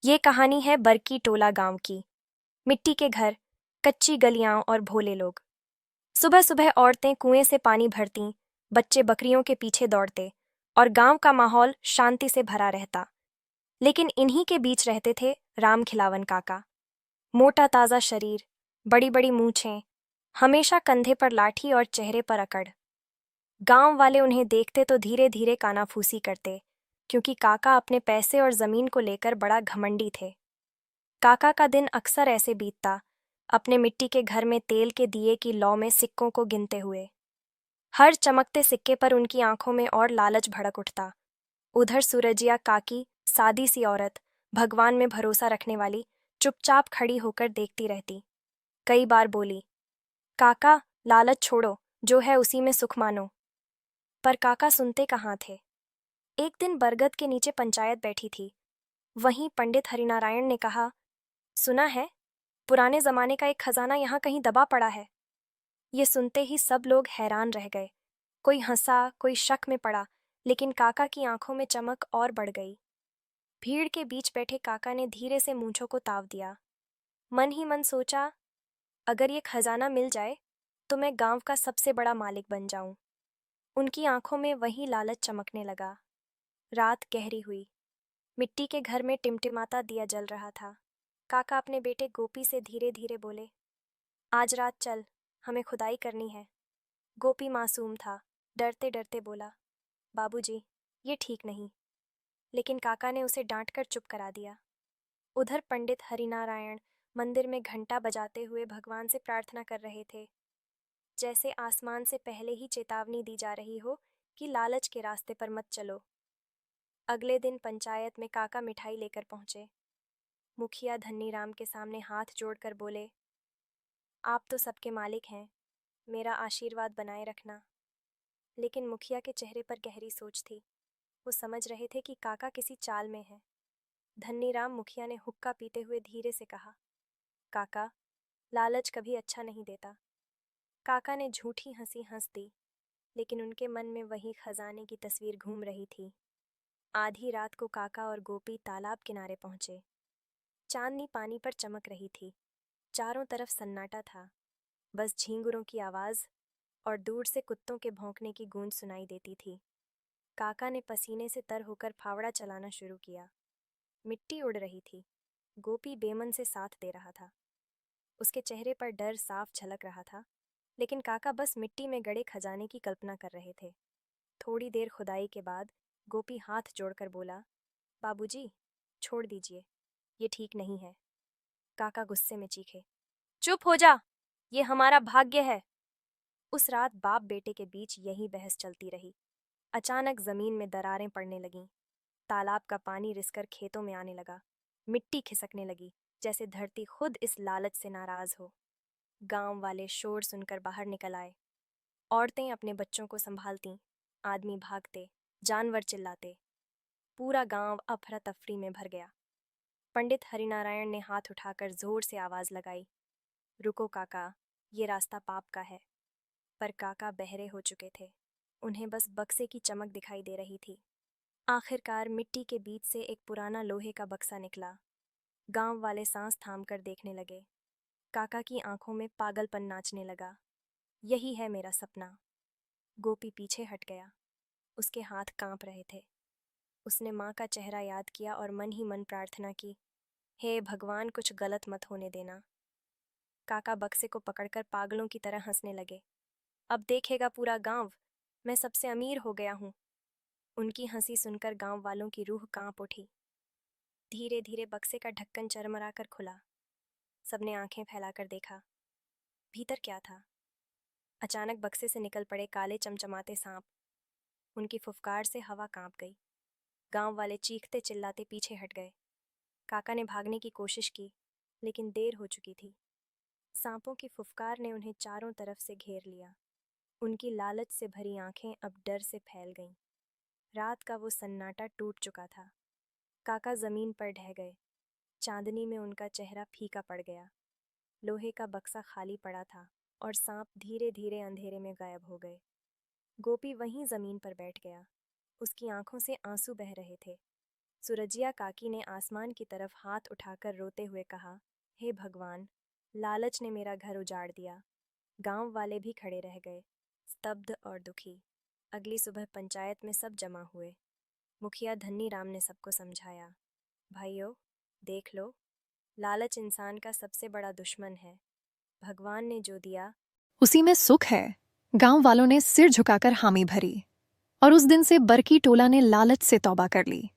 ये कहानी है बरकी टोला गांव की। मिट्टी के घर, कच्ची गलियां और भोले लोग। सुबह सुबह औरतें कुएं से पानी भरतीं, बच्चे बकरियों के पीछे दौड़ते और गांव का माहौल शांति से भरा रहता। लेकिन इन्हीं के बीच रहते थे राम खिलावन काका। मोटा ताजा शरीर, बड़ी बड़ी मूछें, हमेशा कंधे पर लाठी और चेहरे पर अकड़। गांव वाले उन्हें देखते तो धीरे धीरे कानाफूसी करते, क्योंकि काका अपने पैसे और जमीन को लेकर बड़ा घमंडी थे। काका का दिन अक्सर ऐसे बीतता, अपने मिट्टी के घर में तेल के दिए की लौ में सिक्कों को गिनते हुए। हर चमकते सिक्के पर उनकी आंखों में और लालच भड़क उठता। उधर सूरजिया काकी, सादी सी औरत, भगवान में भरोसा रखने वाली, चुपचाप खड़ी होकर देखती रहती। कई बार बोली, काका, लालच छोड़ो, जो है उसी में सुख मानो। पर काका सुनते कहाँ थे। एक दिन बरगद के नीचे पंचायत बैठी थी। वहीं पंडित हरिनारायण ने कहा, सुना है पुराने जमाने का एक खजाना यहाँ कहीं दबा पड़ा है। ये सुनते ही सब लोग हैरान रह गए। कोई हंसा, कोई शक में पड़ा, लेकिन काका की आंखों में चमक और बढ़ गई। भीड़ के बीच बैठे काका ने धीरे से मूंछों को ताव दिया। मन ही मन सोचा, अगर ये खजाना मिल जाए तो मैं गांव का सबसे बड़ा मालिक बन जाऊं। उनकी आंखों में वही लालच चमकने लगा। रात गहरी हुई। मिट्टी के घर में टिमटिमाता दिया जल रहा था। काका अपने बेटे गोपी से धीरे धीरे बोले, आज रात चल, हमें खुदाई करनी है। गोपी मासूम था, डरते डरते बोला, बाबूजी, ये ठीक नहीं। लेकिन काका ने उसे डांट कर चुप करा दिया। उधर पंडित हरिनारायण मंदिर में घंटा बजाते हुए भगवान से प्रार्थना कर रहे थे, जैसे आसमान से पहले ही चेतावनी दी जा रही हो कि लालच के रास्ते पर मत चलो। अगले दिन पंचायत में काका मिठाई लेकर पहुंचे। मुखिया धन्नीराम के सामने हाथ जोड़कर बोले, आप तो सबके मालिक हैं, मेरा आशीर्वाद बनाए रखना। लेकिन मुखिया के चेहरे पर गहरी सोच थी। वो समझ रहे थे कि काका किसी चाल में है। धन्नीराम मुखिया ने हुक्का पीते हुए धीरे से कहा, काका, लालच कभी अच्छा नहीं देता। काका ने झूठी हंसी हंस दी, लेकिन उनके मन में वही खजाने की तस्वीर घूम रही थी। आधी रात को काका और गोपी तालाब किनारे पहुंचे। चांदनी पानी पर चमक रही थी। चारों तरफ सन्नाटा था, बस झींगुरों की आवाज और दूर से कुत्तों के भौंकने की गूंज सुनाई देती थी। काका ने पसीने से तर होकर फावड़ा चलाना शुरू किया। मिट्टी उड़ रही थी। गोपी बेमन से साथ दे रहा था। उसके चेहरे पर डर साफ झलक रहा था, लेकिन काका बस मिट्टी में गड़े खजाने की कल्पना कर रहे थे। थोड़ी देर खुदाई के बाद गोपी हाथ जोड़कर बोला, बाबूजी, छोड़ दीजिए, ये ठीक नहीं है। काका गुस्से में चीखे, चुप हो जा, ये हमारा भाग्य है। उस रात बाप बेटे के बीच यही बहस चलती रही। अचानक जमीन में दरारें पड़ने लगीं। तालाब का पानी रिसकर खेतों में आने लगा। मिट्टी खिसकने लगी, जैसे धरती खुद इस लालच से नाराज हो। गांव वाले शोर सुनकर बाहर निकल आए। औरतें अपने बच्चों को संभालतीं, आदमी भागते, जानवर चिल्लाते। पूरा गांव अफरा तफरी में भर गया। पंडित हरिनारायण ने हाथ उठाकर जोर से आवाज लगाई, रुको काका, ये रास्ता पाप का है। पर काका बहरे हो चुके थे। उन्हें बस बक्से की चमक दिखाई दे रही थी। आखिरकार मिट्टी के बीच से एक पुराना लोहे का बक्सा निकला। गांव वाले सांस थाम कर देखने लगे। काका की आंखों में पागलपन नाचने लगा। यही है मेरा सपना। गोपी पीछे हट गया। उसके हाथ कांप रहे थे। उसने माँ का चेहरा याद किया और मन ही मन प्रार्थना की, हे भगवान, कुछ गलत मत होने देना। काका बक्से को पकड़कर पागलों की तरह हंसने लगे। अब देखेगा पूरा गांव, मैं सबसे अमीर हो गया हूँ। उनकी हंसी सुनकर गांव वालों की रूह कांप उठी। धीरे धीरे बक्से का ढक्कन चरमराकर खुला। सबने आंखें फैलाकर देखा। भीतर क्या था? अचानक बक्से से निकल पड़े काले चमचमाते सांप। उनकी फुफकार से हवा कांप गई। गांव वाले चीखते चिल्लाते पीछे हट गए। काका ने भागने की कोशिश की, लेकिन देर हो चुकी थी। सांपों की फुफकार ने उन्हें चारों तरफ से घेर लिया। उनकी लालच से भरी आंखें अब डर से फैल गईं। रात का वो सन्नाटा टूट चुका था। काका जमीन पर ढह गए। चांदनी में उनका चेहरा फीका पड़ गया। लोहे का बक्सा खाली पड़ा था और सांप धीरे धीरे अंधेरे में गायब हो गए। गोपी वहीं जमीन पर बैठ गया। उसकी आंखों से आंसू बह रहे थे। सूरजिया काकी ने आसमान की तरफ हाथ उठाकर रोते हुए कहा, हे भगवान, लालच ने मेरा घर उजाड़ दिया। गांव वाले भी खड़े रह गए, स्तब्ध और दुखी। अगली सुबह पंचायत में सब जमा हुए। मुखिया धन्नी राम ने सबको समझाया, भाइयों, देख लो, लालच इंसान का सबसे बड़ा दुश्मन है। भगवान ने जो दिया उसी में सुख है। गांव वालों ने सिर झुकाकर हामी भरी और उस दिन से बरकी टोला ने लालच से तौबा कर ली।